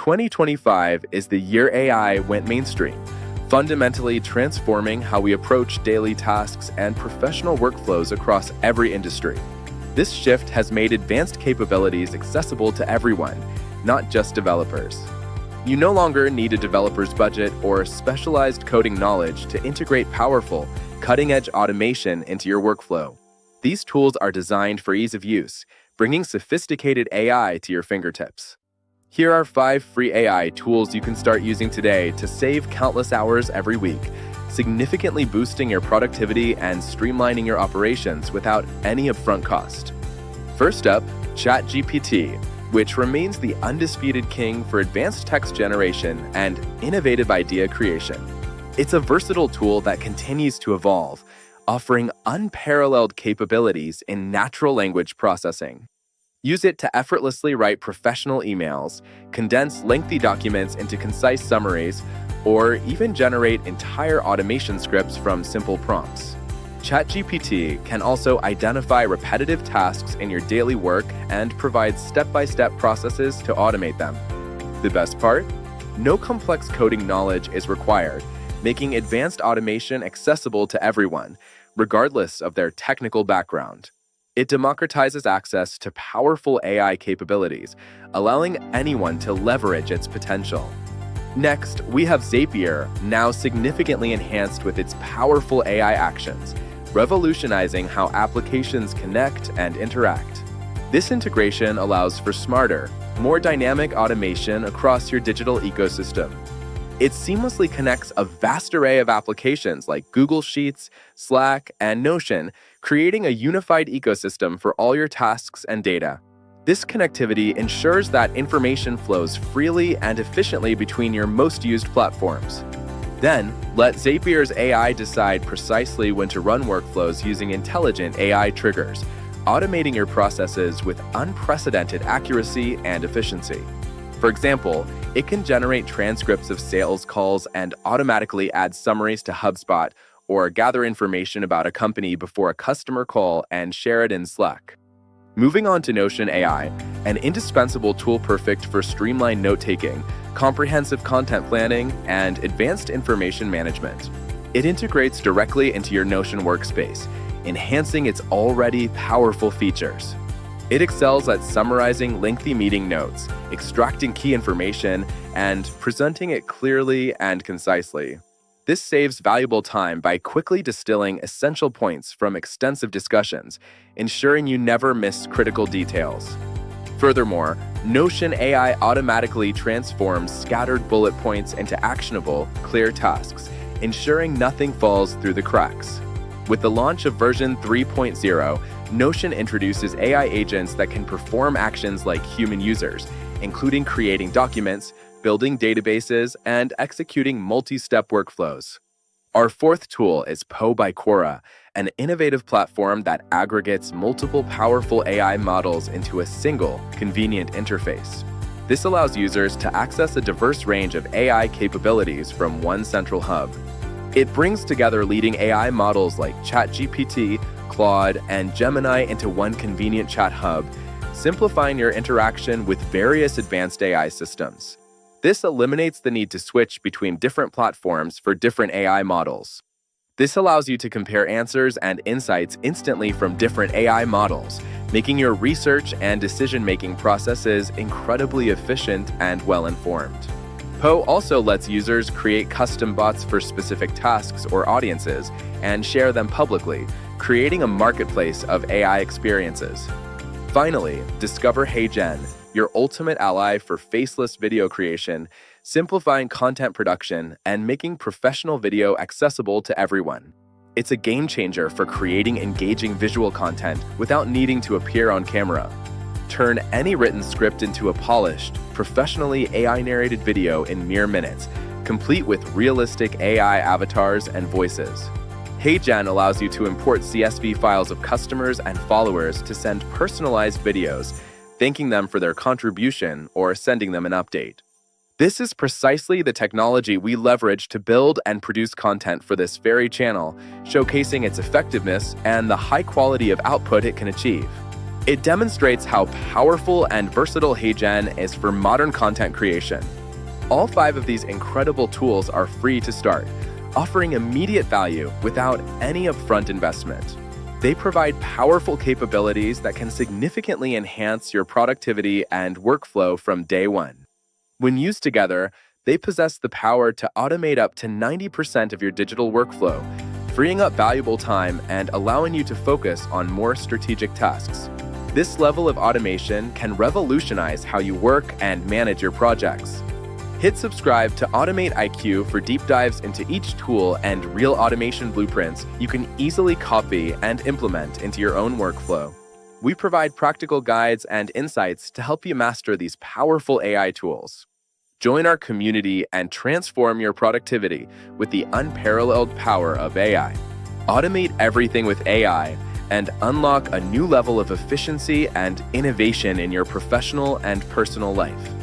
2025 is the year AI went mainstream, fundamentally transforming how we approach daily tasks and professional workflows across every industry. This shift has made advanced capabilities accessible to everyone, not just developers. You no longer need a developer's budget or specialized coding knowledge to integrate powerful, cutting-edge automation into your workflow. These tools are designed for ease of use, bringing sophisticated AI to your fingertips. Here are 5 free AI tools you can start using today to save countless hours every week, significantly boosting your productivity and streamlining your operations without any upfront cost. First up, ChatGPT, which remains the undisputed king for advanced text generation and innovative idea creation. It's a versatile tool that continues to evolve, offering unparalleled capabilities in natural language processing. Use it to effortlessly write professional emails, condense lengthy documents into concise summaries, or even generate entire automation scripts from simple prompts. ChatGPT can also identify repetitive tasks in your daily work and provide step-by-step processes to automate them. The best part? No complex coding knowledge is required, making advanced automation accessible to everyone, regardless of their technical background. It democratizes access to powerful AI capabilities, allowing anyone to leverage its potential. Next, we have Zapier, now significantly enhanced with its powerful AI actions, revolutionizing how applications connect and interact. This integration allows for smarter, more dynamic automation across your digital ecosystem. It seamlessly connects a vast array of applications like Google Sheets, Slack, and Notion, creating a unified ecosystem for all your tasks and data. This connectivity ensures that information flows freely and efficiently between your most used platforms. Then, let Zapier's AI decide precisely when to run workflows using intelligent AI triggers, automating your processes with unprecedented accuracy and efficiency. For example, it can generate transcripts of sales calls and automatically add summaries to HubSpot, or gather information about a company before a customer call and share it in Slack. Moving on to Notion AI, an indispensable tool perfect for streamlined note-taking, comprehensive content planning, and advanced information management. It integrates directly into your Notion workspace, enhancing its already powerful features. It excels at summarizing lengthy meeting notes, extracting key information, and presenting it clearly and concisely. This saves valuable time by quickly distilling essential points from extensive discussions, ensuring you never miss critical details. Furthermore, Notion AI automatically transforms scattered bullet points into actionable, clear tasks, ensuring nothing falls through the cracks. With the launch of version 3.0, Notion introduces AI agents that can perform actions like human users, including creating documents, building databases, and executing multi-step workflows. Our fourth tool is Po by Quora, an innovative platform that aggregates multiple powerful AI models into a single, convenient interface. This allows users to access a diverse range of AI capabilities from one central hub. It brings together leading AI models like ChatGPT, Claude, and Gemini into one convenient chat hub, simplifying your interaction with various advanced AI systems. This eliminates the need to switch between different platforms for different AI models. This allows you to compare answers and insights instantly from different AI models, making your research and decision-making processes incredibly efficient and well-informed. Po also lets users create custom bots for specific tasks or audiences and share them publicly, creating a marketplace of AI experiences. Finally, discover HeyGen, your ultimate ally for faceless video creation, simplifying content production, and making professional video accessible to everyone. It's a game changer for creating engaging visual content without needing to appear on camera. Turn any written script into a polished, professionally AI-narrated video in mere minutes, complete with realistic AI avatars and voices. HeyGen allows you to import CSV files of customers and followers to send personalized videos, thanking them for their contribution or sending them an update. This is precisely the technology we leverage to build and produce content for this very channel, showcasing its effectiveness and the high quality of output it can achieve. It demonstrates how powerful and versatile HeyGen is for modern content creation. All 5 of these incredible tools are free to start, offering immediate value without any upfront investment. They provide powerful capabilities that can significantly enhance your productivity and workflow from day one. When used together, they possess the power to automate up to 90% of your digital workflow, freeing up valuable time and allowing you to focus on more strategic tasks. This level of automation can revolutionize how you work and manage your projects. Hit subscribe to Automate IQ for deep dives into each tool and real automation blueprints you can easily copy and implement into your own workflow. We provide practical guides and insights to help you master these powerful AI tools. Join our community and transform your productivity with the unparalleled power of AI. Automate everything with AI and unlock a new level of efficiency and innovation in your professional and personal life.